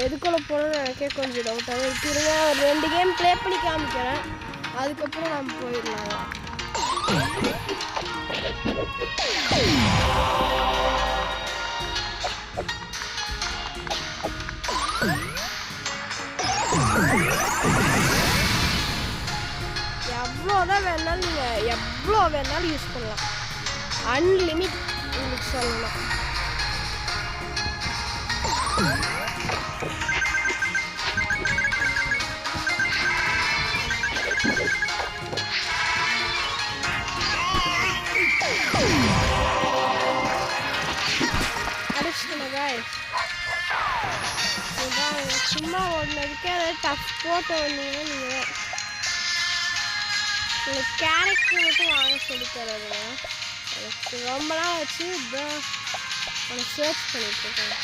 எதுக்குள்ள போகணும்னு எனக்கே கொஞ்சம் டவுட்டாகவே இருக்குங்க. ஒரு 2 கேம் ப்ளே பண்ணி காமிக்கிறேன், அதுக்கப்புறம் நம்ம போயிடலாங்க. எவ்வளோதான் வேணாலும் நீங்கள் எவ்வளோ வேணாலும் யூஸ் பண்ணலாம். அன்லிமிட் உங்களுக்கு சொல்லலாம். சும்மா ஓடுனதுக்கே டஃப் போட்டு வந்தீங்கன்னா நீங்கள் உங்களுக்கு கேரக்டர் மட்டும் வாங்க சொல்லி தரதுங்க. எனக்கு ரொம்ப நாள் வச்சு இதான் நான் சர்ச் பண்ணிட்டுருக்கேன்.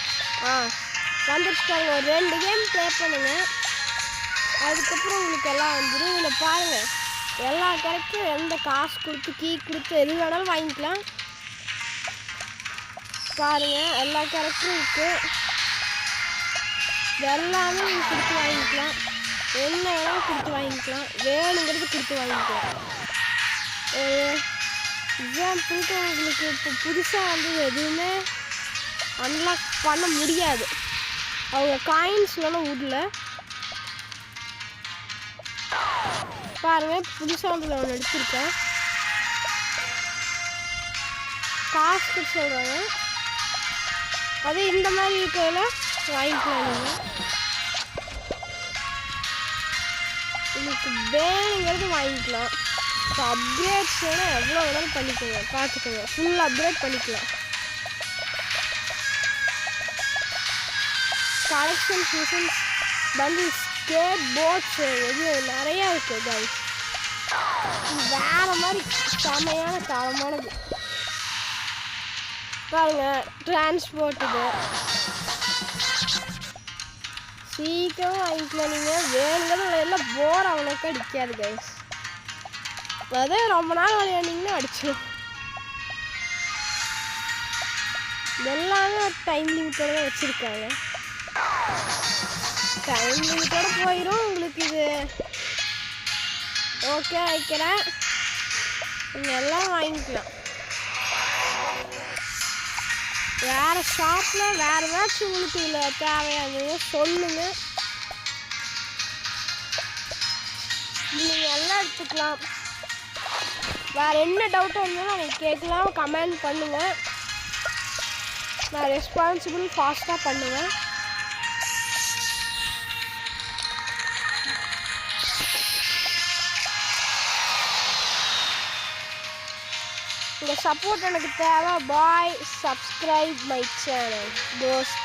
வந்துருச்சுட்டாங்க. ஒரு 2 கேம் ப்ளே பண்ணுங்க, அதுக்கப்புறம் உங்களுக்கு எல்லாம் வந்துடும். இதில் பாருங்கள், எல்லா கேரக்டரும் எந்த காசு கொடுத்து கீ கொடுத்து எது வேணாலும் வாங்கிக்கலாம். பாருங்கள், எல்லா கேரக்டரும் இருக்குது. எல்லாமே நீங்கள் கொடுத்து வாங்கிக்கலாம். என்ன வேணாலும் கொடுத்து வாங்கிக்கலாம், வேணுங்கிறது கொடுத்து வாங்கிக்கலாம். எக்ஸாம்பிளுக்கு உங்களுக்கு இப்போ புதுசாக வந்து எதுவுமே அன்லாக் பண்ண முடியாது. அவங்க காயின்ஸ்லாம் விடல. பாருங்கள், புதுசாக வந்து ஒன்று எடுத்திருக்கேன். காசு சொல்கிறாங்க, அதே இந்த மாதிரி இருக்கிறதுல வாங்கிக்கலாம். உங்களுக்கு வேணுங்கிறது வாங்கிக்கலாம். இப்போ அப்கிரேட்ஸ் வேணால் எவ்வளோ வேணாலும் பண்ணிக்கோங்க, பார்த்துக்கோங்க. ஃபுல் அப்கிரேட் பண்ணிக்கலாம். Collection machines bundles skateboards எது நிறையா இருக்குது கைஸ். வேறு மாதிரி செமையான தரமானது. பாருங்கள், டிரான்ஸ்போர்ட் இது சீக்கிரம் வாங்கிக்கலாம். நீங்கள் வேணுங்கிறது எல்லாம் போர் அவ்வளோக்கா அடிக்காது கைஸ். அதே ரொம்ப நாள் விளையாண்டிங்கன்னா அடிச்சிடும். எல்லாமே ஒரு டைம் லிமிட்டோடு தான் வச்சுருக்காங்க. டைம் லிமிட்டோடு போயிடும் உங்களுக்கு. இது ஓகே வைக்கிறேன், நீங்கள் எல்லாம் வாங்கிக்கலாம். வேறு ஷாப்பில் வேறு ஏதாச்சும் உங்களுக்கு இதில் தேவையானது சொல்லுங்கள், நீங்கள் எல்லாம் எடுத்துக்கலாம். வேறு என்ன டவுட்டாக இருந்தாலும் நீங்கள் கேட்கலாம், கமெண்ட் பண்ணுங்கள். நான் ரெஸ்பான்சிபிள் ஃபாஸ்ட்டாக பண்ணுவேன். உங்கள் சப்போர்ட் எனக்கு தேவை. பாய், சப்ஸ்கிரைப் மை சேனல் தோஸ்த்.